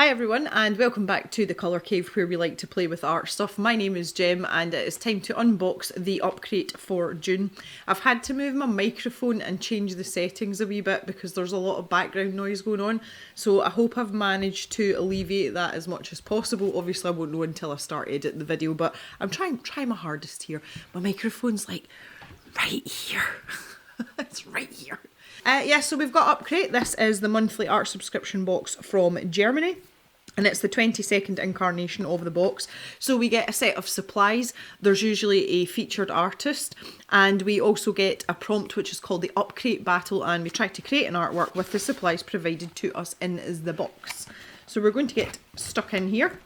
Hi everyone and welcome back to the Colour Cave where we like to play with art stuff. My name is Jem and it is time to unbox the Upcrate for June. I've had to move my microphone and change the settings a wee bit because there's a lot of background noise going on, so I hope I've managed to alleviate that as much as possible. Obviously I won't know until I start editing the video, but I'm trying my hardest here. My microphone's like right here. It's right here. So we've got Upcrate. This is the monthly art subscription box from Germany. And it's the 22nd incarnation of the box. So we get a set of supplies. There's usually a featured artist. And we also get a prompt which is called the Upcrate battle. And we try to create an artwork with the supplies provided to us in the box. So we're going to get stuck in here.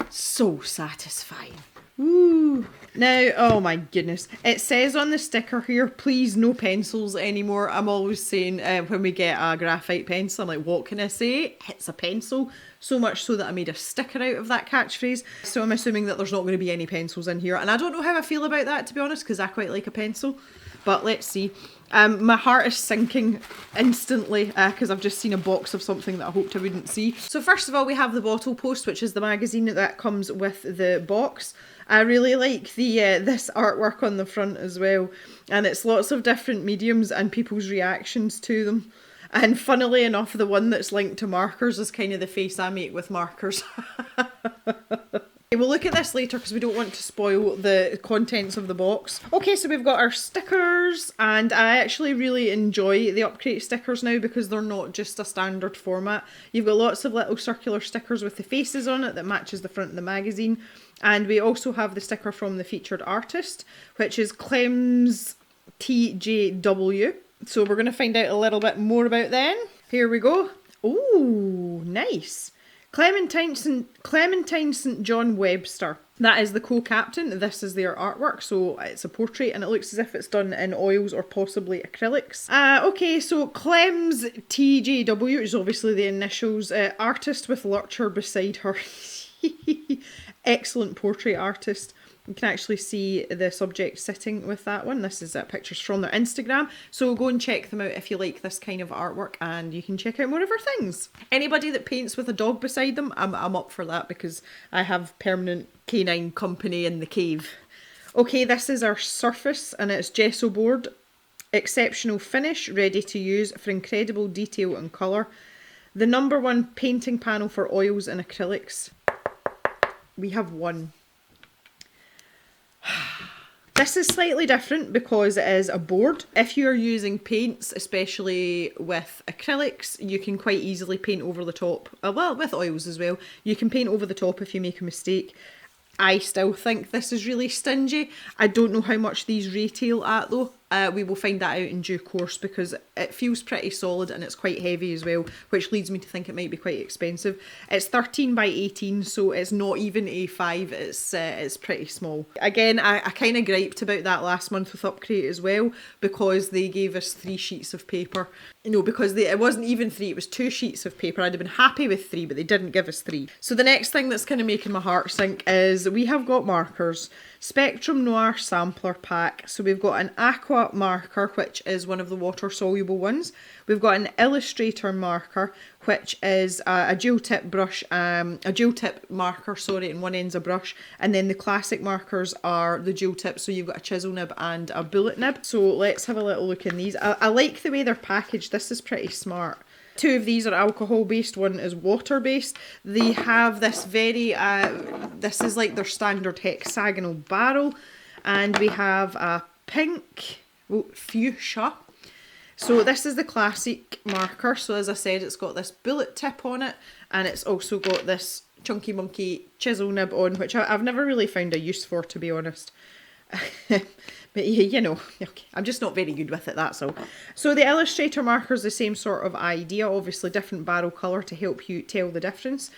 So satisfying. Ooh. Now, oh my goodness, it says on the sticker here, please no pencils anymore. I'm always saying when we get a graphite pencil, I'm like, what can I say? It's a pencil. So much so that I made a sticker out of that catchphrase. So I'm assuming that there's not going to be any pencils in here. And I don't know how I feel about that, to be honest, because I quite like a pencil. But let's see. My heart is sinking instantly because I've just seen a box of something that I hoped I wouldn't see. So first of all, we have the Bottle Post, which is the magazine that comes with the box. I really like the this artwork on the front as well, and it's lots of different mediums and people's reactions to them. And funnily enough, the one that's linked to markers is kind of the face I make with markers. We'll look at this later because we don't want to spoil the contents of the box. Okay, so we've got our stickers, and I actually really enjoy the Upcrate stickers now because they're not just a standard format. You've got lots of little circular stickers with the faces on it that matches the front of the magazine. And we also have the sticker from the featured artist, which is Clem's TJW. So we're going to find out a little bit more about them. Here we go. Oh, nice. Clementine St. John Webster. That is the co-captain. This is their artwork, so it's a portrait and it looks as if it's done in oils or possibly acrylics. Okay, so Clem's TJW, which is obviously the initials, artist with Lurcher beside her. Excellent portrait artist. You can actually see the subject sitting with that one. This is pictures from their Instagram. So go and check them out if you like this kind of artwork, and you can check out more of her things. Anybody that paints with a dog beside them, I'm up for that because I have permanent canine company in the cave. Okay, this is our surface and it's gesso board. Exceptional finish, ready to use for incredible detail and colour. The #1 painting panel for oils and acrylics. We have one. This is slightly different because it is a board. If you're using paints, especially with acrylics, you can quite easily paint over the top. Well, with oils as well. You can paint over the top if you make a mistake. I still think this is really stingy. I don't know how much these retail at though. We will find that out in due course because it feels pretty solid and it's quite heavy as well, which leads me to think it might be quite expensive. It's 13 by 18, so it's not even A5, it's pretty small. Again, I kind of griped about that last month with Upcrate as well because they gave us 3 sheets of paper. You know, because it wasn't even 3, it was 2 sheets of paper. I'd have been happy with 3, but they didn't give us 3. So the next thing that's kind of making my heart sink is we have got markers. Spectrum Noir sampler pack. So we've got an aqua marker, which is one of the water soluble ones. We've got an illustrator marker, which is a dual tip brush, a dual tip marker, sorry, and one end's a brush. And then the classic markers are the dual tip, so you've got a chisel nib and a bullet nib. So let's have a little look in these. I like the way they're packaged. This is pretty smart. 2 of these are alcohol based, one is water based. They have this very, this is like their standard hexagonal barrel. And we have a pink fuchsia. So this is the classic marker. So as I said, it's got this bullet tip on it. And it's also got this chunky monkey chisel nib on, which I've never really found a use for, to be honest. But you know, okay, I'm just not very good with it, that's all. So the illustrator marker is the same sort of idea, obviously different barrel colour to help you tell the difference.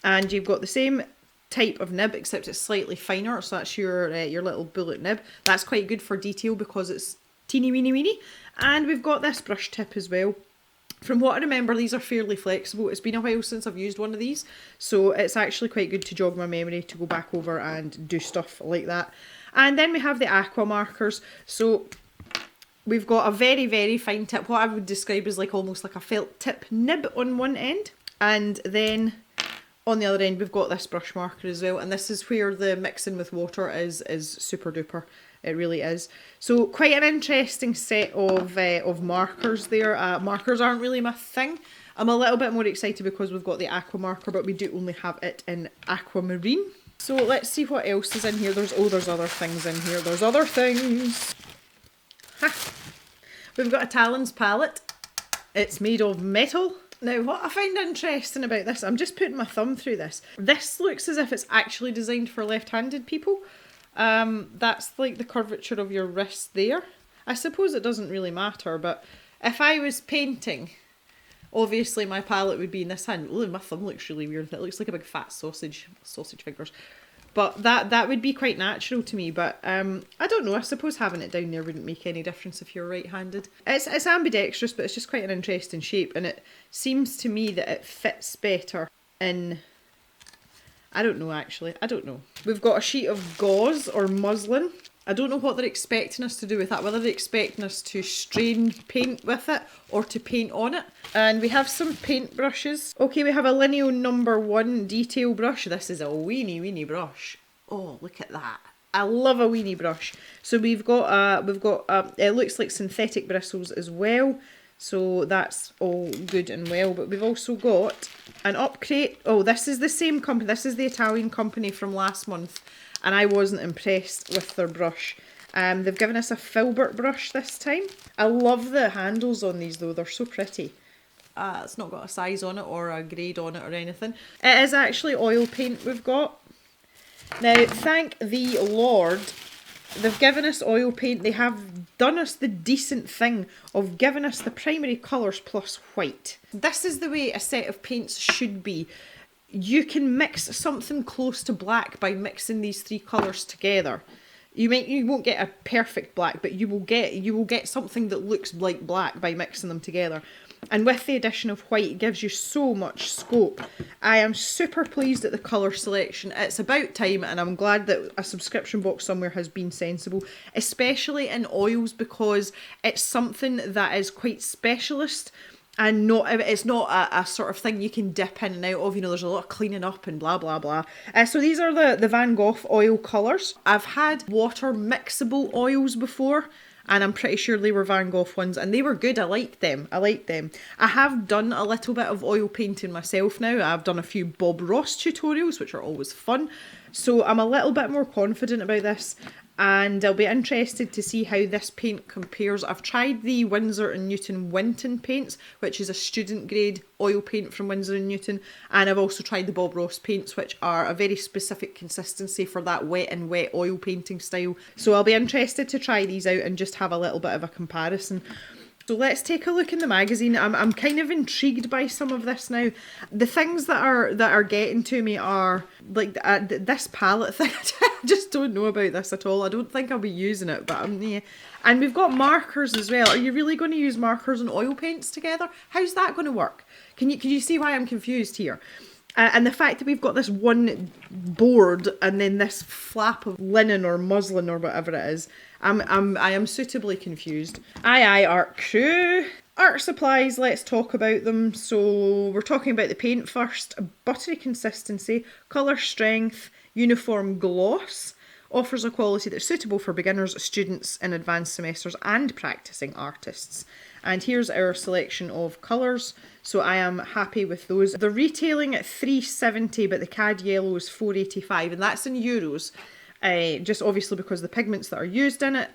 And you've got the same type of nib, except it's slightly finer, so that's your little bullet nib. That's quite good for detail because it's teeny weeny weeny. And we've got this brush tip as well. From what I remember, these are fairly flexible. It's been a while since I've used one of these, so it's actually quite good to jog my memory to go back over and do stuff like that. And then we have the aqua markers. So we've got a very, very fine tip. What I would describe as like almost like a felt tip nib on one end. And then on the other end we've got this brush marker as well, and this is where the mixing with water is super duper. It really is. So quite an interesting set of markers there. Markers aren't really my thing. I'm a little bit more excited because we've got the aqua marker, but we do only have it in aquamarine. So let's see what else is in here. There's other things in here. There's other things. Ha! We've got a Talons palette. It's made of metal. Now, what I find interesting about this, I'm just putting my thumb through this. This looks as if it's actually designed for left-handed people. That's like the curvature of your wrist there. I suppose it doesn't really matter, but if I was painting, obviously my palette would be in this hand. Ooh, my thumb looks really weird. It looks like a big fat sausage fingers. But that would be quite natural to me. But I don't know. I suppose having it down there wouldn't make any difference if you're right-handed. It's ambidextrous, but it's just quite an interesting shape. And it seems to me that it fits better in... I don't know, actually. I don't know. We've got a sheet of gauze or muslin. I don't know what they're expecting us to do with that. Whether they're expecting us to strain paint with it or to paint on it. And we have some paint brushes. Okay, we have a Lineo number 1 detail brush. This is a weeny brush. Oh, look at that. I love a weeny brush. So we've got it looks like synthetic bristles as well. So that's all good and well. But we've also got an Upcrate. Oh, this is the same company. This is the Italian company from last month. And I wasn't impressed with their brush. They've given us a filbert brush this time. I love the handles on these though. They're so pretty. It's not got a size on it or a grade on it or anything. It is actually oil paint we've got. Now, thank the Lord, they've given us oil paint. They have done us the decent thing of giving us the primary colours plus white. This is the way a set of paints should be. You can mix something close to black by mixing these 3 colours together. You won't get a perfect black, but you will get something that looks like black by mixing them together. And with the addition of white, it gives you so much scope. I am super pleased at the colour selection. It's about time, and I'm glad that a subscription box somewhere has been sensible, especially in oils, because it's something that is quite specialist. And it's not a sort of thing you can dip in and out of. You know, there's a lot of cleaning up and blah, blah, blah. So these are the Van Gogh oil colours. I've had water mixable oils before, and I'm pretty sure they were Van Gogh ones, and they were good. I liked them. I have done a little bit of oil painting myself now. I've done a few Bob Ross tutorials, which are always fun. So I'm a little bit more confident about this. And I'll be interested to see how this paint compares. I've tried the Winsor & Newton Winton paints, which is a student grade oil paint from Winsor & Newton. And I've also tried the Bob Ross paints, which are a very specific consistency for that wet oil painting style. So I'll be interested to try these out and just have a little bit of a comparison. So let's take a look in the magazine. I'm kind of intrigued by some of this now. The things that are getting to me are like this palette thing. I just don't know about this at all. I don't think I'll be using it, but yeah. And we've got markers as well. Are you really going to use markers and oil paints together? How's that going to work? Can you see why I'm confused here? And the fact that we've got this one board and then this flap of linen or muslin or whatever it is, I am suitably confused. Aye, art crew. Art supplies, let's talk about them. So we're talking about the paint first. Buttery consistency, colour strength, uniform gloss. Offers a quality that's suitable for beginners, students in advanced semesters and practising artists. And here's our selection of colours. So I am happy with those. They're retailing at $3.70, but the cad yellow is $4.85, and that's in euros. Just obviously because the pigments that are used in it,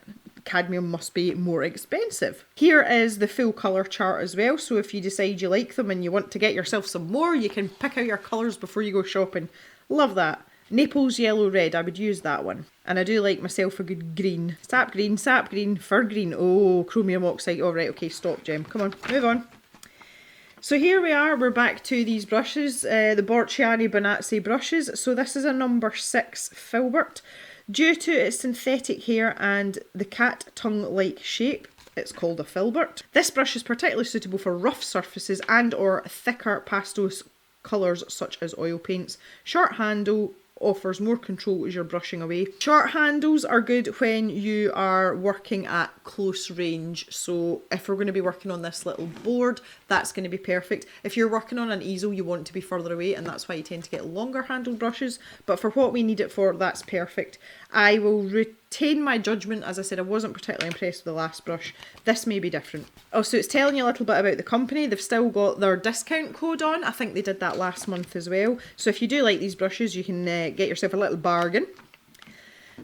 cadmium must be more expensive. Here is the full colour chart as well. So if you decide you like them and you want to get yourself some more, you can pick out your colours before you go shopping. Love that. Naples yellow red, I would use that one. And I do like myself a good green. Sap green, fir green. Oh, chromium oxide. All right, okay, stop, Gem. Come on, move on. So here we are, we're back to these brushes, the Borciani Bonazzi brushes. So this is a number 6 filbert. Due to its synthetic hair and the cat tongue-like shape, it's called a filbert. This brush is particularly suitable for rough surfaces and or thicker pastel colours such as oil paints. Short handle, offers more control as you're brushing away. Short handles are good when you are working at close range. So if we're going to be working on this little board, that's going to be perfect. If you're working on an easel, you want to be further away, and that's why you tend to get longer handled brushes. But for what we need it for, that's perfect. I will retain my judgment. As I said, I wasn't particularly impressed with the last brush. This may be different. Also, it's telling you a little bit about the company. They've still got their discount code on. I think they did that last month as well. So if you do like these brushes, you can get yourself a little bargain.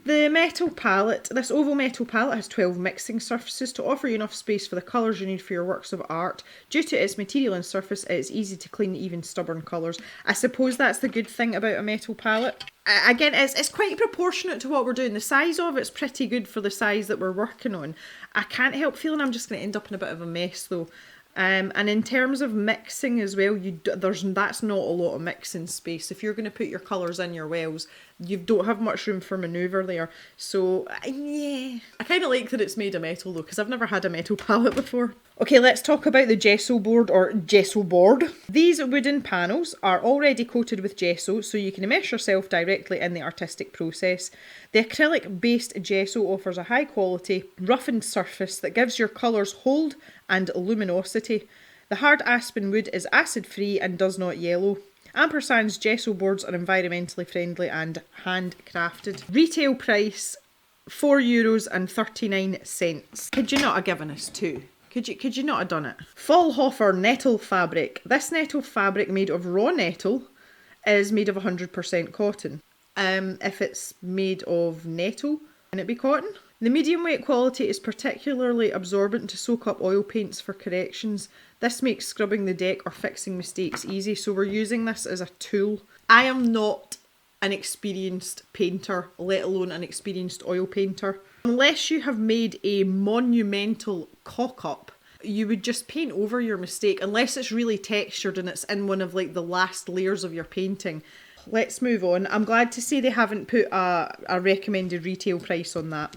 The metal palette. This oval metal palette has 12 mixing surfaces to offer you enough space for the colours you need for your works of art. Due to its material and surface, it is easy to clean even stubborn colours. I suppose that's the good thing about a metal palette. Again, it's quite proportionate to what we're doing. The size of it's pretty good for the size that we're working on. I can't help feeling I'm just going to end up in a bit of a mess though. And in terms of mixing as well, that's not a lot of mixing space. If you're going to put your colours in your wells, you don't have much room for manoeuvre there. So, yeah. I kind of like that it's made of metal though, because I've never had a metal palette before. Okay, let's talk about the gesso board or gesso board. These wooden panels are already coated with gesso, so you can immerse yourself directly in the artistic process. The acrylic-based gesso offers a high-quality, roughened surface that gives your colours hold and luminosity. The hard aspen wood is acid-free and does not yellow. Ampersand's gesso boards are environmentally friendly and handcrafted. Retail price €4.39. Could you not have given us two? Could you not have done it? Fallhofer nettle fabric. This nettle fabric made of raw nettle is made of 100% cotton. If it's made of nettle, can it be cotton? The medium weight quality is particularly absorbent to soak up oil paints for corrections. This makes scrubbing the deck or fixing mistakes easy, so we're using this as a tool. I am not an experienced painter, let alone an experienced oil painter. Unless you have made a monumental cock-up, you would just paint over your mistake, unless it's really textured and it's in one of like the last layers of your painting. Let's move on. I'm glad to see they haven't put a recommended retail price on that.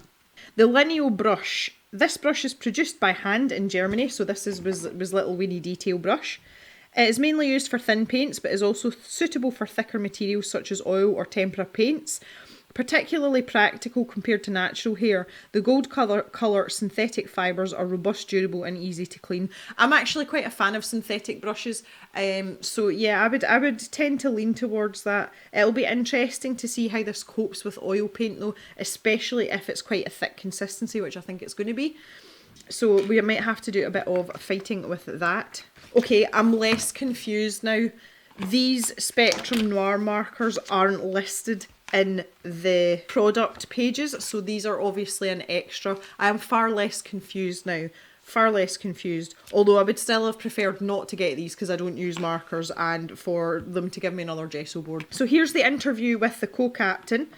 The lineal brush. This brush is produced by hand in Germany, so this was little weeny detail brush. It is mainly used for thin paints, but is also suitable for thicker materials such as oil or tempera paints. Particularly practical compared to natural hair, the gold colour synthetic fibres are robust, durable and easy to clean. I'm actually quite a fan of synthetic brushes, so yeah, I would tend to lean towards that. It'll be interesting to see how this copes with oil paint though, especially if it's quite a thick consistency, which I think it's going to be. So we might have to do a bit of fighting with that. Okay, I'm less confused now. These Spectrum Noir markers aren't listed in the product pages, so these are obviously an extra. I am far less confused now. Far less confused. Although I would still have preferred not to get these because I don't use markers and for them to give me another gesso board. So here's the interview with the co-captain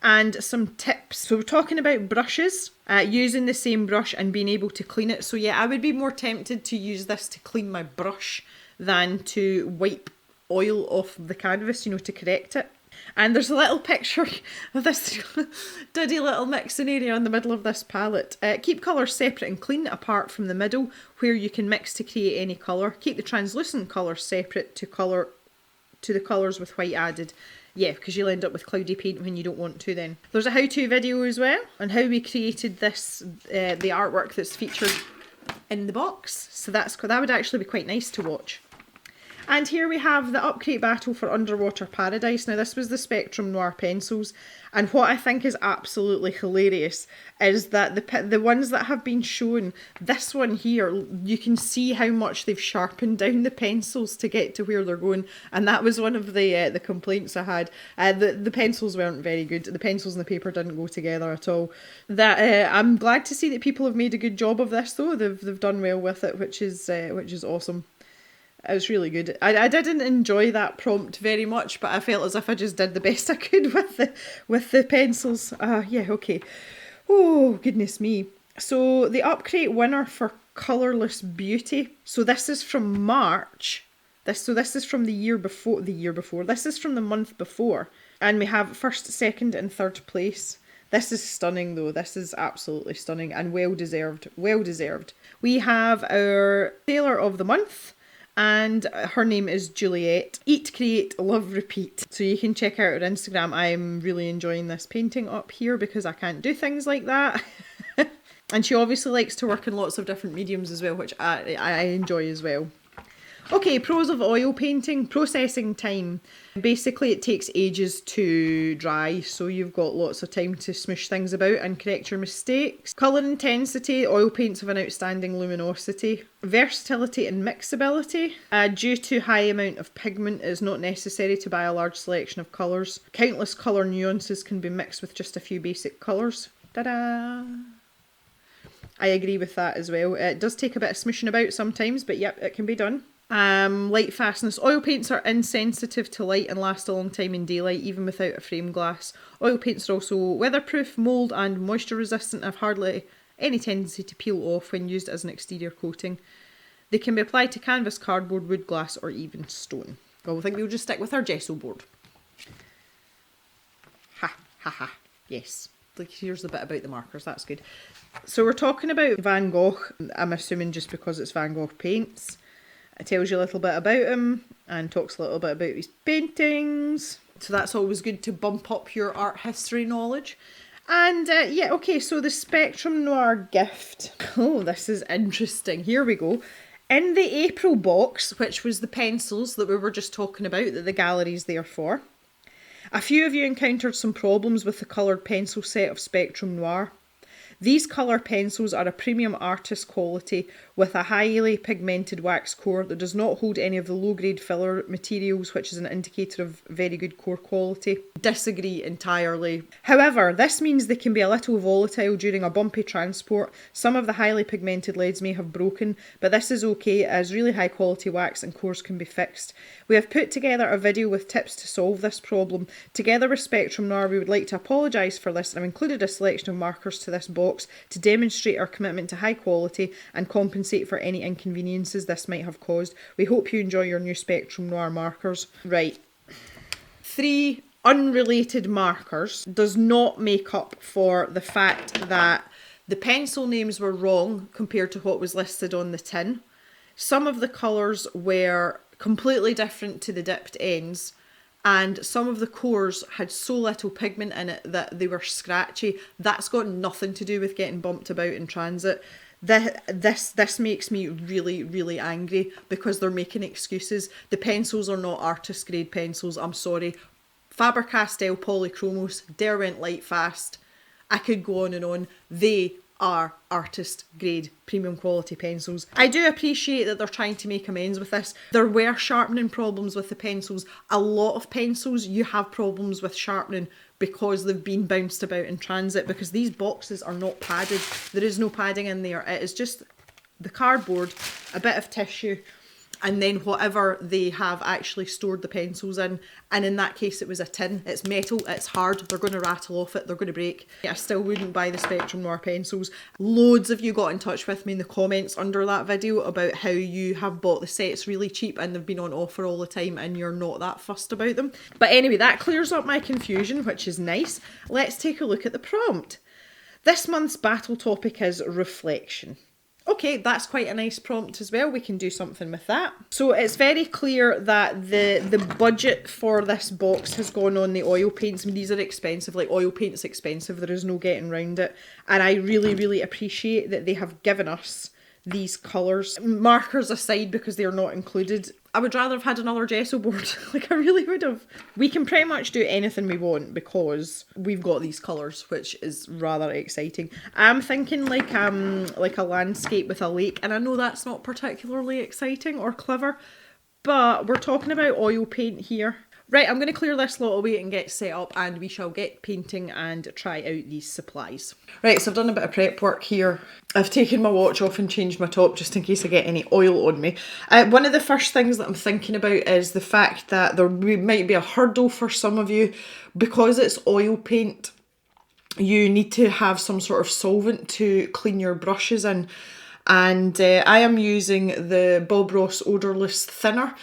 and some tips. So we're talking about brushes, using the same brush and being able to clean it. So yeah, I would be more tempted to use this to clean my brush than to wipe oil off the canvas, you know, to correct it. And there's a little picture of this diddy little mixing area in the middle of this palette. Keep colours separate and clean apart from the middle where you can mix to create any colour. Keep the translucent colours separate to the colours with white added. Yeah, because you'll end up with cloudy paint when you don't want to then. There's a how-to video as well on how we created this, the artwork that's featured in the box. So that would actually be quite nice to watch. And here we have the Upcrate battle for Underwater Paradise. Now this was the Spectrum Noir pencils, and what I think is absolutely hilarious is that the ones that have been shown, this one here, you can see how much they've sharpened down the pencils to get to where they're going, and that was one of the complaints I had. The pencils weren't very good. The pencils and the paper didn't go together at all. I'm glad to see that people have made a good job of this though. They've done well with it, which is awesome. It was really good. I didn't enjoy that prompt very much, but I felt as if I just did the best I could with the pencils. Yeah, okay. Oh, goodness me. So the Upcrate winner for Colourless Beauty. So this is from March. This is from the year before. This is from the month before. And we have first, second and third place. This is stunning though. This is absolutely stunning and well deserved. Well deserved. We have our Sailor of the Month. and her name is Juliet. Eat, create, love, repeat. So you can check out her Instagram. I'm really enjoying this painting up here because I can't do things like that. And she obviously likes to work in lots of different mediums as well, which I enjoy as well. Okay, pros of oil painting. Processing time. Basically it takes ages to dry, so you've got lots of time to smoosh things about and correct your mistakes. Colour intensity. Oil paints have an outstanding luminosity. Versatility and mixability. Due to high amount of pigment, it is not necessary to buy a large selection of colours. Countless colour nuances can be mixed with just a few basic colours. Ta-da! I agree with that as well. It does take a bit of smooshing about sometimes, but yep, it can be done. Light fastness. Oil paints are insensitive to light and last a long time in daylight, even without a frame glass. Oil paints are also weatherproof, mould and moisture resistant, and have hardly any tendency to peel off when used as an exterior coating. They can be applied to canvas, cardboard, wood, glass or even stone. Well, I think we'll just stick with our gesso board. Ha, ha, ha. Yes. Like, here's the bit about the markers, that's good. So we're talking about Van Gogh, I'm assuming just because it's Van Gogh paints. It tells you a little bit about him and talks a little bit about his paintings. So that's always good to bump up your art history knowledge. And yeah, okay, so the Spectrum Noir gift. Oh, this is interesting. Here we go. In the April box, which was the pencils that we were just talking about, that the gallery's there for, a few of you encountered some problems with the coloured pencil set of Spectrum Noir. These colour pencils are a premium artist quality with a highly pigmented wax core that does not hold any of the low-grade filler materials, which is an indicator of very good core quality. Disagree entirely. However, this means they can be a little volatile during a bumpy transport. Some of the highly pigmented leads may have broken, but this is okay as really high quality wax and cores can be fixed. We have put together a video with tips to solve this problem. Together with Spectrum Noir, we would like to apologise for this and have included a selection of markers to this box to demonstrate our commitment to high quality and compensate for any inconveniences this might have caused. We hope you enjoy your new Spectrum Noir markers. Right. 3 unrelated markers does not make up for the fact that the pencil names were wrong compared to what was listed on the tin. Some of the colours were completely different to the dipped ends, and some of the cores had so little pigment in it that they were scratchy. That's got nothing to do with getting bumped about in transit. This makes me really, really angry because they're making excuses. The pencils are not artist grade pencils, I'm sorry. Faber-Castell Polychromos, Derwent Lightfast, I could go on and on. They are artist grade premium quality pencils. I do appreciate that they're trying to make amends with this. There were sharpening problems with the pencils. A lot of pencils you have problems with sharpening because they've been bounced about in transit, because these boxes are not padded. There is no padding in there. It is just the cardboard, a bit of tissue, and then whatever they have actually stored the pencils in. And in that case it was a tin. It's metal, it's hard, they're going to rattle off it, they're going to break. I still wouldn't buy the Spectrum Noir pencils. Loads of you got in touch with me in the comments under that video about how you have bought the sets really cheap and they've been on offer all the time and you're not that fussed about them. But anyway, that clears up my confusion, which is nice. Let's take a look at the prompt. This month's battle topic is reflection. Okay, that's quite a nice prompt as well. We can do something with that. So it's very clear that the budget for this box has gone on the oil paints. I mean, these are expensive, like oil paint's expensive. There is no getting around it. And I really, really appreciate that they have given us these colours. Markers aside, because they're not included, I would rather have had another gesso board. Like, I really would have. We can pretty much do anything we want because we've got these colours, which is rather exciting. I'm thinking like a landscape with a lake, and I know that's not particularly exciting or clever, but we're talking about oil paint here. Right, I'm going to clear this lot away and get set up and we shall get painting and try out these supplies. Right, so I've done a bit of prep work here. I've taken my watch off and changed my top just in case I get any oil on me. One of the first things that I'm thinking about is the fact that there might be a hurdle for some of you. Because it's oil paint, you need to have some sort of solvent to clean your brushes in. And I am using the Bob Ross Odorless Thinner.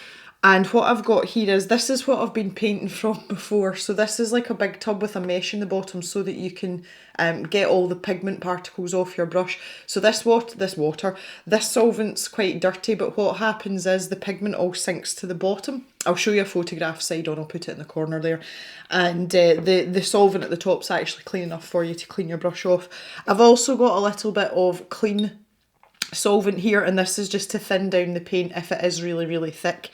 And what I've got here is, this is what I've been painting from before. So this is like a big tub with a mesh in the bottom so that you can get all the pigment particles off your brush. So this solvent's quite dirty, but what happens is the pigment all sinks to the bottom. I'll show you a photograph side on, I'll put it in the corner there. And the solvent at the top's actually clean enough for you to clean your brush off. I've also got a little bit of clean solvent here, and this is just to thin down the paint if it is really, really thick.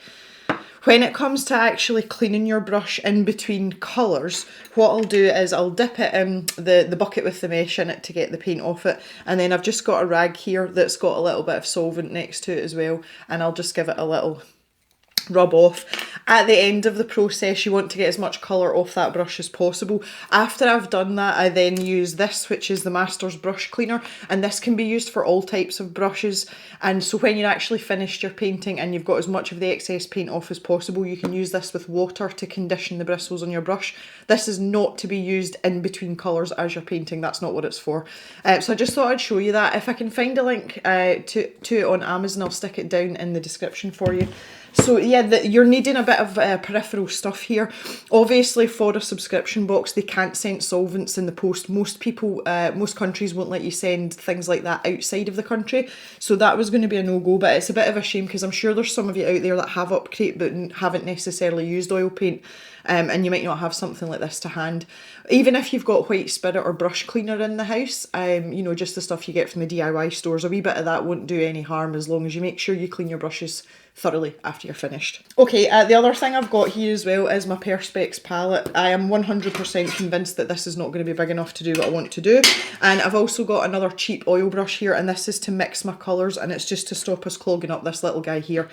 When it comes to actually cleaning your brush in between colours, what I'll do is I'll dip it in the bucket with the mesh in it to get the paint off it, and then I've just got a rag here that's got a little bit of solvent next to it as well, and I'll just give it a little rub off. At the end of the process, you want to get as much colour off that brush as possible. After I've done that, I then use this, which is the Master's Brush Cleaner, and this can be used for all types of brushes. And so when you're actually finished your painting and you've got as much of the excess paint off as possible, you can use this with water to condition the bristles on your brush. This is not to be used in between colours as you're painting, that's not what it's for. So I just thought I'd show you that. If I can find a link to it on Amazon, I'll stick it down in the description for you. So yeah, you're needing a bit of peripheral stuff here. Obviously for a subscription box, they can't send solvents in the post. Most countries won't let you send things like that outside of the country. So that was going to be a no-go, but it's a bit of a shame because I'm sure there's some of you out there that have Upcrate but haven't necessarily used oil paint. And you might not have something like this to hand. Even if you've got white spirit or brush cleaner in the house, you know, just the stuff you get from the DIY stores, a wee bit of that won't do any harm as long as you make sure you clean your brushes thoroughly after you're finished. Okay, the other thing I've got here as well is my Perspex palette. I am 100% convinced that this is not going to be big enough to do what I want to do. And I've also got another cheap oil brush here, and this is to mix my colours, and it's just to stop us clogging up this little guy here.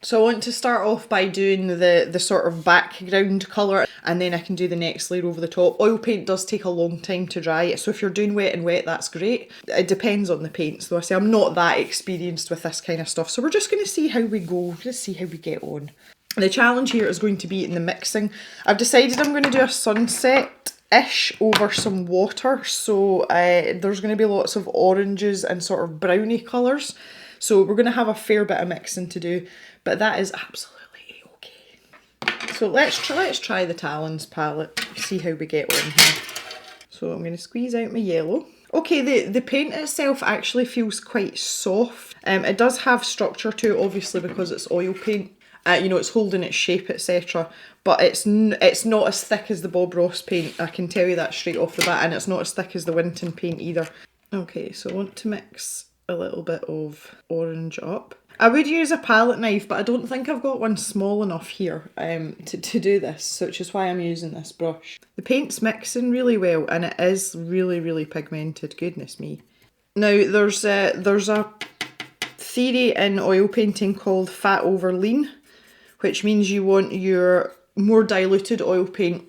So I want to start off by doing the sort of background colour, and then I can do the next layer over the top. Oil paint does take a long time to dry, so if you're doing wet and wet, that's great. It depends on the paints though. I say I'm not that experienced with this kind of stuff, so we're just going to see how we go, just see how we get on. The challenge here is going to be in the mixing. I've decided I'm going to do a sunset-ish over some water, so there's going to be lots of oranges and sort of browny colours. So we're going to have a fair bit of mixing to do, but that is absolutely okay. So let's try the Talons palette, see how we get on here. So I'm going to squeeze out my yellow. Okay, the paint itself actually feels quite soft. It does have structure to it, obviously, because it's oil paint. You know, it's holding its shape, etc. But it's not as thick as the Bob Ross paint, I can tell you that straight off the bat, and it's not as thick as the Winton paint either. Okay, so I want to mix a little bit of orange up. I would use a palette knife, but I don't think I've got one small enough here to do this, so which is why I'm using this brush. The paint's mixing really well, and it is really, really pigmented, goodness me. Now, there's a theory in oil painting called fat over lean, which means you want your more diluted oil paint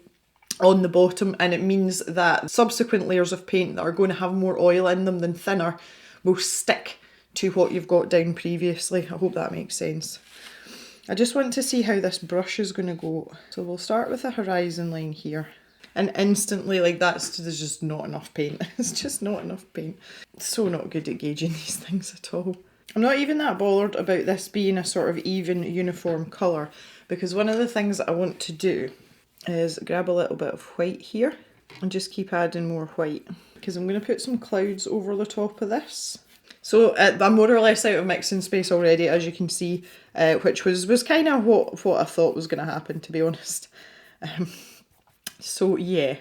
on the bottom, and it means that subsequent layers of paint that are going to have more oil in them than thinner will stick to what you've got down previously. I hope that makes sense. I just want to see how this brush is going to go. So we'll start with a horizon line here. And instantly, like, there's just not enough paint. It's just not enough paint. So not good at gauging these things at all. I'm not even that bothered about this being a sort of even, uniform colour, because one of the things that I want to do is grab a little bit of white here and just keep adding more white, because I'm going to put some clouds over the top of this. So I'm more or less out of mixing space already, as you can see, which was kind of what I thought was going to happen, to be honest. So yeah,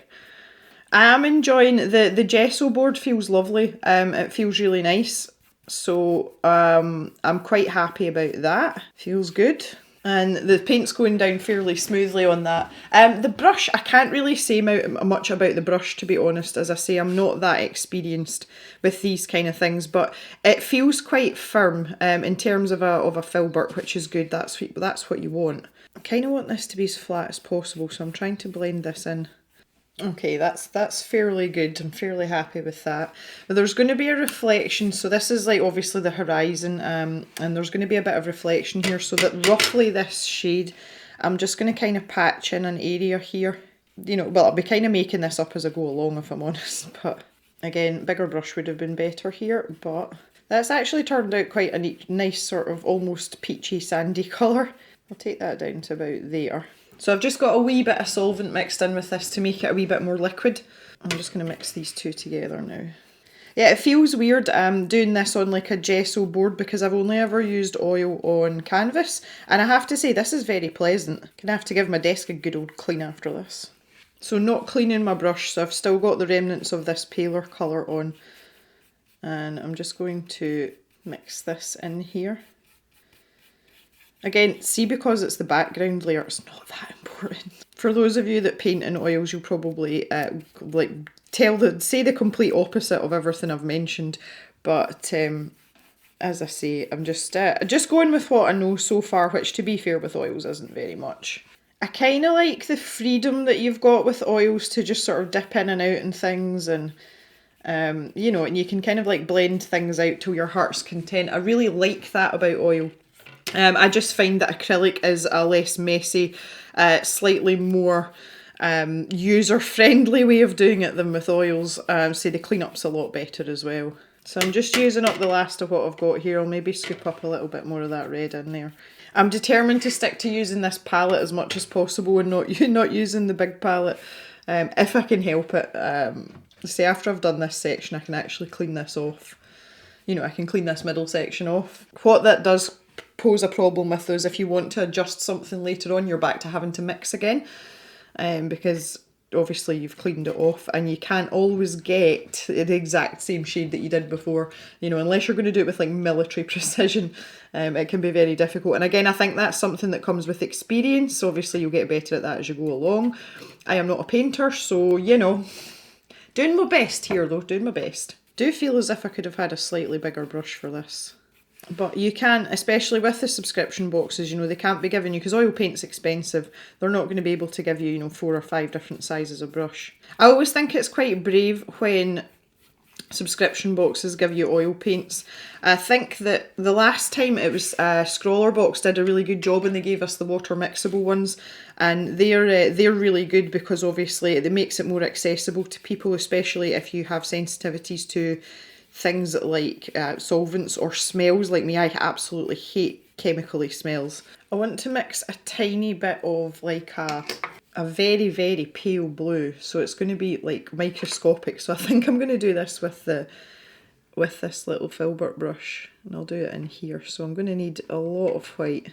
I am enjoying the gesso board. Feels lovely. It feels really nice. So I'm quite happy about that. Feels good. And the paint's going down fairly smoothly on that. The brush, I can't really say much about the brush, to be honest. As I say, I'm not that experienced with these kind of things, but it feels quite firm in terms of a filbert, which is good. That's what you want. I kind of want this to be as flat as possible, so I'm trying to blend this in. Okay, that's fairly good. I'm fairly happy with that. But there's going to be a reflection, so this is like obviously the horizon, and there's going to be a bit of reflection here, so that roughly this shade, I'm just going to kind of patch in an area here. You know, well, I'll be kind of making this up as I go along, if I'm honest, but again, bigger brush would have been better here, but that's actually turned out quite a nice sort of almost peachy sandy colour. I'll take that down to about there. So I've just got a wee bit of solvent mixed in with this to make it a wee bit more liquid. I'm just going to mix these two together now. Yeah, it feels weird doing this on like a gesso board because I've only ever used oil on canvas. And I have to say, this is very pleasant. Gonna have to give my desk a good old clean after this. So not cleaning my brush, so I've still got the remnants of this paler colour on. And I'm just going to mix this in here. Again, see, because it's the background layer, it's not that important. For those of you that paint in oils, you'll probably like say the complete opposite of everything I've mentioned. But as I say, I'm just going with what I know so far, which to be fair with oils isn't very much. I kind of like the freedom that you've got with oils to just sort of dip in and out and things, and you know, and you can kind of like blend things out till your heart's content. I really like that about oil. I just find that acrylic is a less messy, slightly more user-friendly way of doing it than with oils. So the cleanup's a lot better as well. So I'm just using up the last of what I've got here. I'll maybe scoop up a little bit more of that red in there. I'm determined to stick to using this palette as much as possible and not using the big palette if I can help it. Say after I've done this section, I can actually clean this off. You know, I can clean this middle section off. What that does pose a problem with is if you want to adjust something later on, you're back to having to mix again, because obviously you've cleaned it off and you can't always get the exact same shade that you did before, you know, unless you're going to do it with like military precision. It can be very difficult, and again I think that's something that comes with experience. Obviously you'll get better at that as you go along. I am not a painter, so you know, doing my best here though, doing my best. Do feel as if I could have had a slightly bigger brush for this. But you can, especially with the subscription boxes, you know, they can't be giving you, because oil paint's expensive, they're not going to be able to give you, you know, 4 or 5 different sizes of brush. I always think it's quite brave when subscription boxes give you oil paints. I think that the last time it was Scrawler Box did a really good job and they gave us the water mixable ones, and they're really good because obviously it makes it more accessible to people, especially if you have sensitivities to things like solvents or smells like me. I absolutely hate chemically smells. I want to mix a tiny bit of like a very, very pale blue, so it's going to be like microscopic. So I think I'm going to do this with this little filbert brush, and I'll do it in here. So I'm going to need a lot of white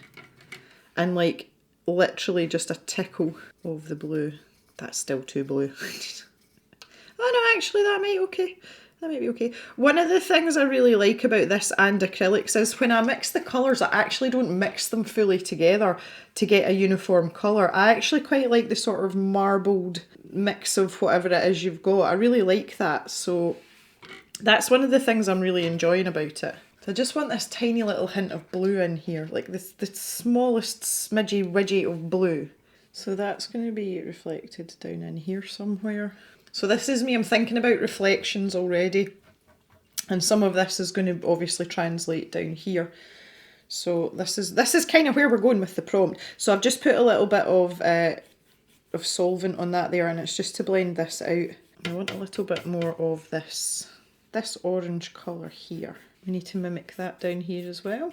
and like literally just a tickle of the blue. That's still too blue. Oh no, actually that might okay. That might be okay. One of the things I really like about this and acrylics is when I mix the colours, I actually don't mix them fully together to get a uniform colour. I actually quite like the sort of marbled mix of whatever it is you've got. I really like that. So that's one of the things I'm really enjoying about it. So I just want this tiny little hint of blue in here, like the smallest smidgy widget of blue. So that's going to be reflected down in here somewhere. So this is me, I'm thinking about reflections already, and some of this is going to obviously translate down here. So this is kind of where we're going with the prompt. So I've just put a little bit of solvent on that there, and it's just to blend this out. I want a little bit more of this orange colour here. We need to mimic that down here as well.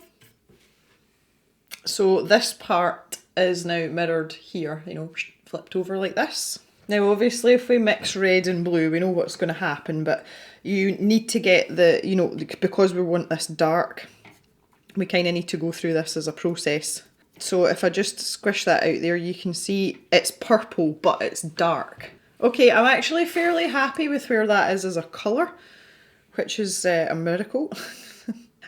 So this part is now mirrored here, you know, flipped over like this. Now obviously if we mix red and blue, we know what's going to happen, but you need to get the, you know, because we want this dark, we kind of need to go through this as a process. So if I just squish that out there, you can see it's purple, but it's dark. Okay, I'm actually fairly happy with where that is as a colour, which is a miracle.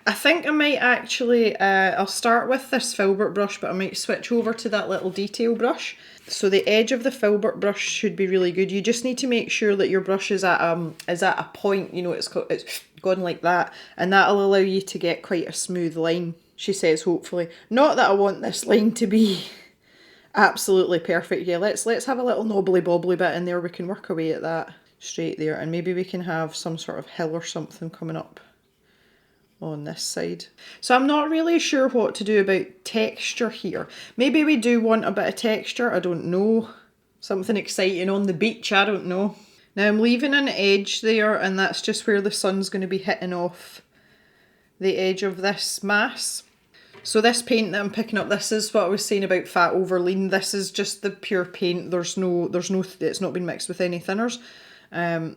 I think I might actually, I'll start with this filbert brush, but I might switch over to that little detail brush. So the edge of the filbert brush should be really good. You just need to make sure that your brush is at a point, you know, it's gone like that, and that'll allow you to get quite a smooth line, she says, hopefully. Not that I want this line to be absolutely perfect. Yeah, let's have a little knobbly bobbly bit in there. We can work away at that straight there, and maybe we can have some sort of hill or something coming up on this side. So I'm not really sure what to do about texture here. Maybe we do want a bit of texture, I don't know. Something exciting on the beach, I don't know. Now I'm leaving an edge there, and that's just where the sun's going to be hitting off the edge of this mass. So this paint that I'm picking up, this is what I was saying about fat over lean. This is just the pure paint. There's no, it's not been mixed with any thinners. And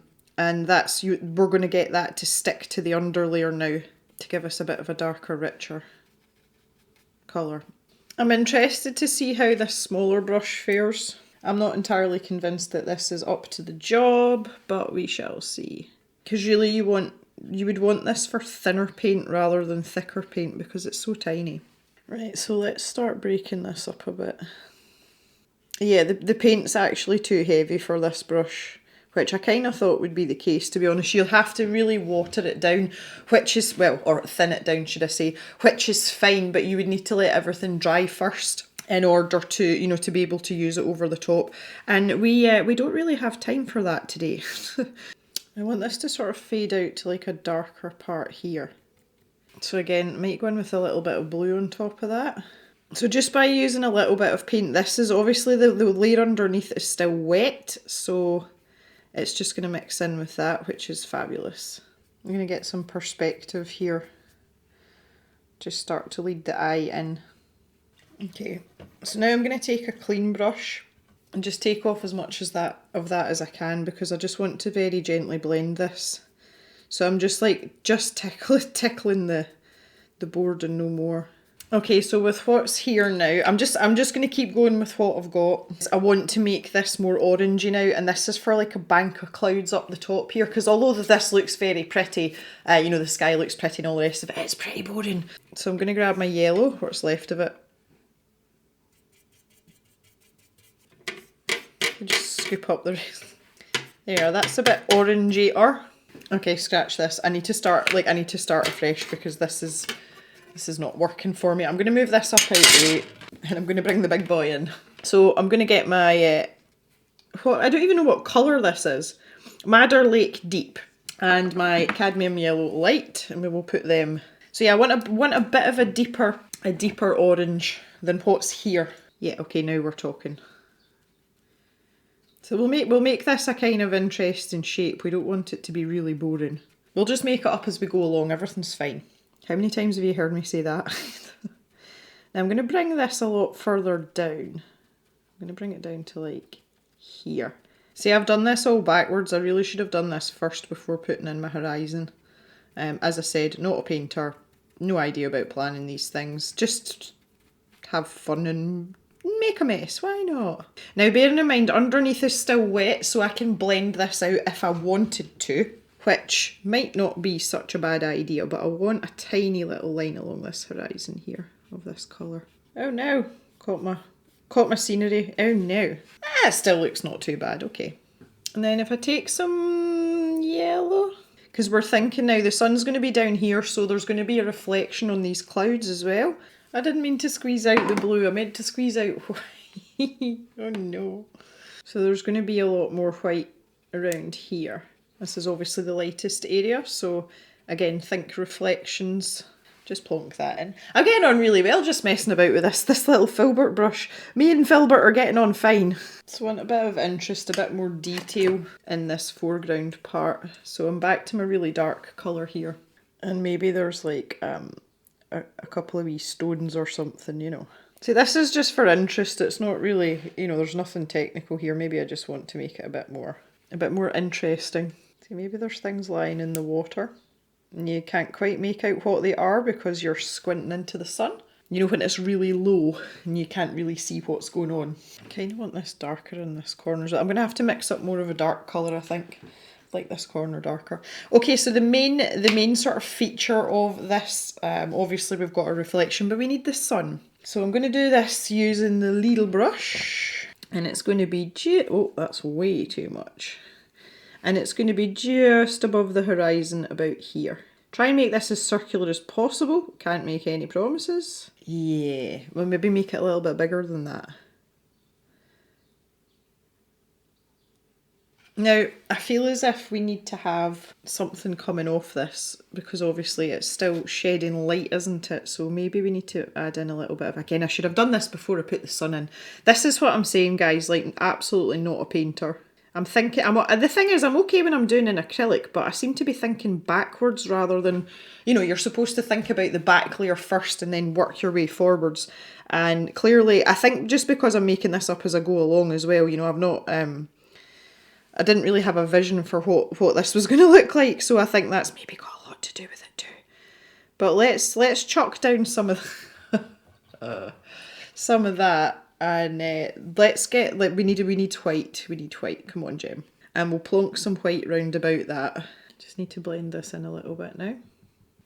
that's, we're going to get that to stick to the underlayer now to give us a bit of a darker, richer colour. I'm interested to see how this smaller brush fares. I'm not entirely convinced that this is up to the job, but we shall see. Because really you would want this for thinner paint rather than thicker paint because it's so tiny. Right, so let's start breaking this up a bit. Yeah, the paint's actually too heavy for this brush, which I kind of thought would be the case, to be honest. You'll have to really water it down, which is, well, or thin it down, should I say, which is fine, but you would need to let everything dry first in order to, you know, to be able to use it over the top. And we don't really have time for that today. I want this to sort of fade out to like a darker part here. So again, might go in with a little bit of blue on top of that. So just by using a little bit of paint, this is obviously the layer underneath is still wet, so it's just going to mix in with that, which is fabulous. I'm going to get some perspective here. Just start to lead the eye in. Okay, so now I'm going to take a clean brush and just take off as much of that as I can, because I just want to very gently blend this. So I'm just like, tickling the board and no more. Okay, so with what's here now, I'm just going to keep going with what I've got. I want to make this more orangey now, and this is for like a bank of clouds up the top here, because although this looks very pretty, you know, the sky looks pretty and all the rest of it, it's pretty boring. So I'm going to grab my yellow, what's left of it. Just scoop up the rest. There, that's a bit orangey-er. Okay, scratch this. I need to start afresh because this is not working for me. I'm going to move this up out the way and I'm going to bring the big boy in. So I'm going to get my, I don't even know what colour this is. Madder Lake Deep and my Cadmium Yellow Light, and we will put them. So yeah, I want a bit of a deeper orange than what's here. Yeah, okay, now we're talking. So we'll make this a kind of interesting shape. We don't want it to be really boring. We'll just make it up as we go along. Everything's fine. How many times have you heard me say that? Now I'm going to bring this a lot further down. I'm going to bring it down to like here. See, I've done this all backwards. I really should have done this first before putting in my horizon. As I said, not a painter. No idea about planning these things. Just have fun and make a mess, why not? Now bearing in mind underneath is still wet, so I can blend this out if I wanted to, which might not be such a bad idea, but I want a tiny little line along this horizon here of this colour. Oh no, caught my scenery. Oh no. It still looks not too bad, okay. And then if I take some yellow, because we're thinking now the sun's going to be down here, so there's going to be a reflection on these clouds as well. I didn't mean to squeeze out the blue, I meant to squeeze out white. Oh no. So there's going to be a lot more white around here. This is obviously the lightest area, so again, think reflections. Just plonk that in. I'm getting on really well just messing about with this little filbert brush. Me and Filbert are getting on fine. So I want a bit of interest, a bit more detail in this foreground part. So I'm back to my really dark colour here. And maybe there's like a couple of wee stones or something, you know. See, this is just for interest. It's not really, you know, there's nothing technical here. Maybe I just want to make it a bit more interesting. See, maybe there's things lying in the water and you can't quite make out what they are because you're squinting into the sun. You know, when it's really low and you can't really see what's going on. I kind of want this darker in this corner. I'm going to have to mix up more of a dark colour, I think. Like this corner darker. Okay, so the main sort of feature of this, obviously we've got a reflection, but we need the sun. So I'm going to do this using the Lidl brush, and it's going to be oh, that's way too much. And it's going to be just above the horizon about here. Try and make this as circular as possible. Can't make any promises. Yeah, well maybe make it a little bit bigger than that. Now, I feel as if we need to have something coming off this because obviously it's still shedding light, isn't it? So maybe we need to add in a little bit of, again, I should have done this before I put the sun in. This is what I'm saying, guys, like absolutely not a painter. I'm thinking, the thing is, I'm okay when I'm doing an acrylic, but I seem to be thinking backwards rather than, you know, you're supposed to think about the back layer first and then work your way forwards. And clearly, I think just because I'm making this up as I go along as well, you know, I've not, I didn't really have a vision for what this was going to look like, so I think that's maybe got a lot to do with it too. But let's chuck down some of some of that. And let's get, like, we need white, come on Gem. And we'll plonk some white round about that. Just need to blend this in a little bit now.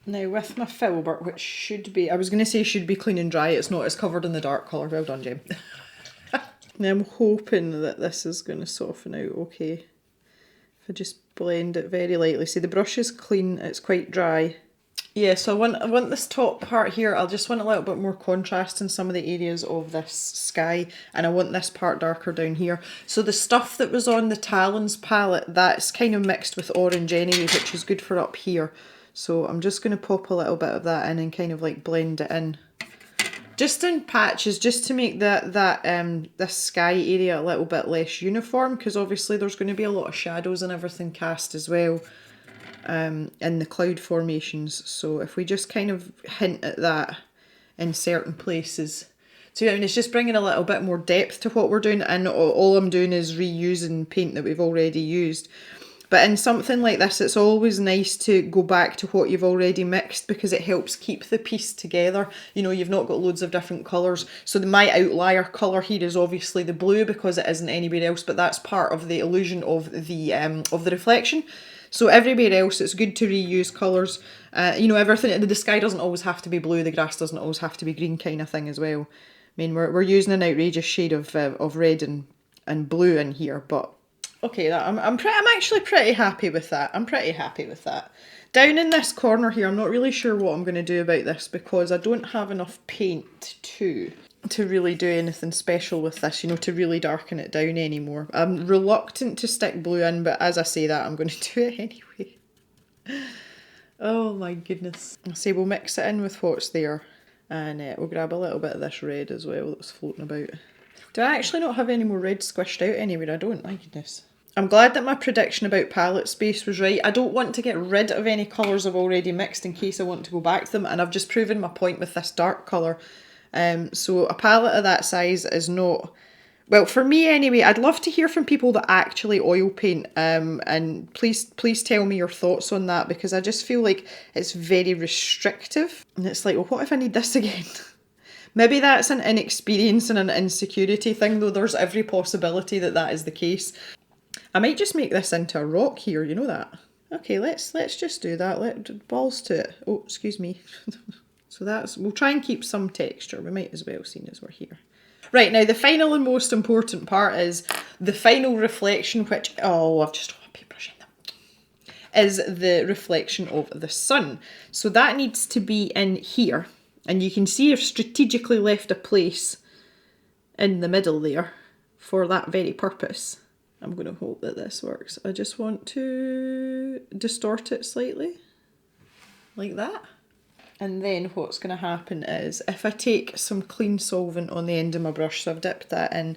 Now with my filbert, which should be, I was going to say should be clean and dry, it's not, it's covered in the dark colour, well done Gem. Now I'm hoping that this is going to soften out okay. If I just blend it very lightly. See, the brush is clean, it's quite dry. Yeah, so I want this top part here, I'll just want a little bit more contrast in some of the areas of this sky, and I want this part darker down here. So the stuff that was on the Talons palette, that's kind of mixed with orange anyway, which is good for up here. So I'm just going to pop a little bit of that in and kind of like blend it in. Just in patches, just to make this sky area a little bit less uniform, because obviously there's going to be a lot of shadows and everything cast as well. In the cloud formations, so if we just kind of hint at that in certain places, so I mean, it's just bringing a little bit more depth to what we're doing, and all I'm doing is reusing paint that we've already used. But in something like this, it's always nice to go back to what you've already mixed, because it helps keep the piece together. You know, you've not got loads of different colours. So my outlier colour here is obviously the blue, because it isn't anywhere else, but that's part of the illusion of the reflection. So everywhere else, it's good to reuse colours. You know, everything, the sky doesn't always have to be blue, the grass doesn't always have to be green kind of thing as well. I mean, we're using an outrageous shade of red and blue in here, but okay, I'm actually pretty happy with that. I'm pretty happy with that. Down in this corner here, I'm not really sure what I'm going to do about this, because I don't have enough paint to really do anything special with this, you know, to really darken it down anymore. I'm reluctant to stick blue in, but as I say that, I'm going to do it anyway. Oh my goodness. I'll say we'll mix it in with what's there, and we'll grab a little bit of this red as well that's floating about. Do I actually not have any more red squished out anywhere? I don't, my goodness. I'm glad that my prediction about palette space was right. I don't want to get rid of any colours I've already mixed in case I want to go back to them, and I've just proven my point with this dark colour. So a palette of that size is not, well, for me anyway. I'd love to hear from people that actually oil paint, and please tell me your thoughts on that, because I just feel like it's very restrictive, and it's like, well, what if I need this again? Maybe that's an inexperience and an insecurity thing, though. There's every possibility that that is the case. I might just make this into a rock here, you know that. Okay, let's just do that. Let balls to it. Oh, excuse me. So we'll try and keep some texture. We might as well, seeing as we're here. Right, now the final and most important part is the final reflection, which, oh, I've just dropped a paintbrush in them, is the reflection of the sun. So that needs to be in here. And you can see I've strategically left a place in the middle there for that very purpose. I'm going to hope that this works. I just want to distort it slightly, like that. And then what's going to happen is, if I take some clean solvent on the end of my brush, so I've dipped that in,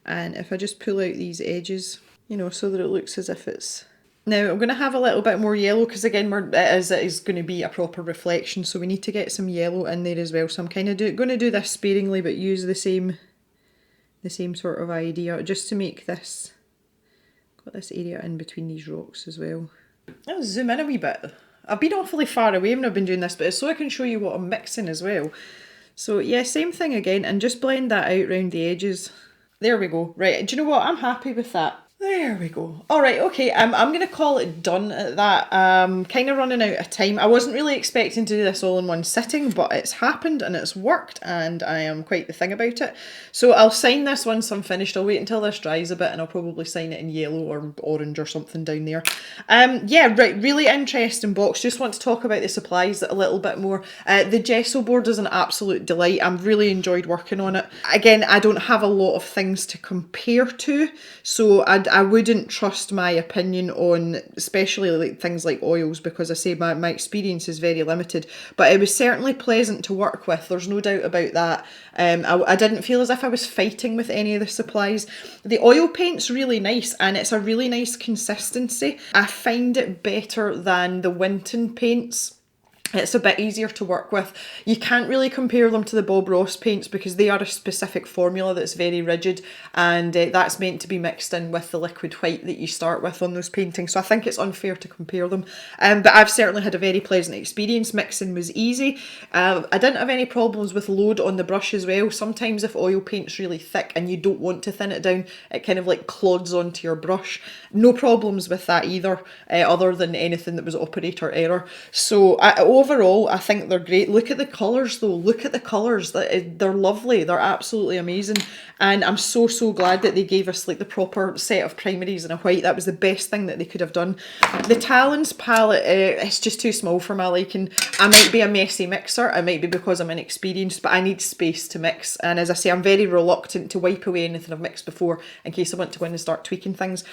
and if I just pull out these edges, you know, so that it looks as if it's... Now I'm going to have a little bit more yellow, because again, it is going to be a proper reflection, so we need to get some yellow in there as well. So I'm kind of going to do this sparingly, but use the same sort of idea, just to make this, got this area in between these rocks as well. I'll zoom in a wee bit. I've been awfully far away when I've been doing this, but it's so I can show you what I'm mixing as well. So yeah, same thing again, and just blend that out round the edges. There we go. Right, do you know what? I'm happy with that. There we go. All right, okay, I'm going to call it done at that. Kind of running out of time. I wasn't really expecting to do this all in one sitting, but it's happened and it's worked, and I am quite the thing about it. So I'll sign this once I'm finished. I'll wait until this dries a bit, and I'll probably sign it in yellow or orange or something down there. Yeah, right, really interesting box. Just want to talk about the supplies a little bit more. The gesso board is an absolute delight. I've really enjoyed working on it. Again, I don't have a lot of things to compare to, so I wouldn't trust my opinion on especially like things like oils, because I say my experience is very limited, but it was certainly pleasant to work with, there's no doubt about that. I didn't feel as if I was fighting with any of the supplies. The oil paint's really nice and it's a really nice consistency. I find it better than the Winton paints. It's a bit easier to work with. You can't really compare them to the Bob Ross paints because they are a specific formula that's very rigid, and that's meant to be mixed in with the liquid white that you start with on those paintings. So I think it's unfair to compare them. But I've certainly had a very pleasant experience. Mixing was easy. I didn't have any problems with load on the brush as well. Sometimes if oil paint's really thick and you don't want to thin it down, it kind of like clods onto your brush. No problems with that either, other than anything that was operator error. So overall, I think they're great. Look at the colours though. Look at the colours. They're lovely. They're absolutely amazing. And I'm so glad that they gave us like the proper set of primaries in a white. That was the best thing that they could have done. The Talons palette, it's just too small for my liking. I might be a messy mixer. It might be because I'm inexperienced, but I need space to mix. And as I say, I'm very reluctant to wipe away anything I've mixed before in case I want to go in and start tweaking things.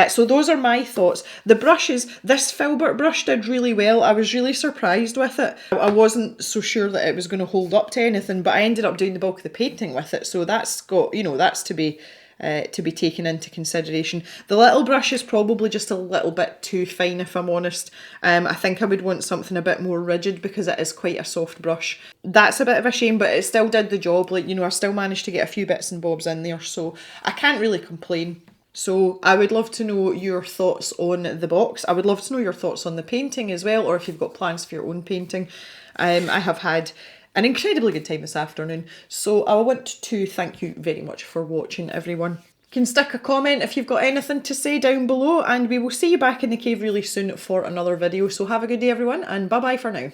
So those are my thoughts. The brushes, this Filbert brush did really well. I was really surprised with it. I wasn't so sure that it was going to hold up to anything, but I ended up doing the bulk of the painting with it, so that's got, you know, that's to be taken into consideration. The little brush is probably just a little bit too fine, if I'm honest. I think I would want something a bit more rigid because it is quite a soft brush. That's a bit of a shame, but it still did the job. Like, you know, I still managed to get a few bits and bobs in there, so I can't really complain. So I would love to know your thoughts on the box. I would love to know your thoughts on the painting as well, or if you've got plans for your own painting. I have had an incredibly good time this afternoon, so I want to thank you very much for watching, everyone. You can stick a comment if you've got anything to say down below, and we will see you back in the cave really soon for another video. So have a good day, everyone, and bye bye for now.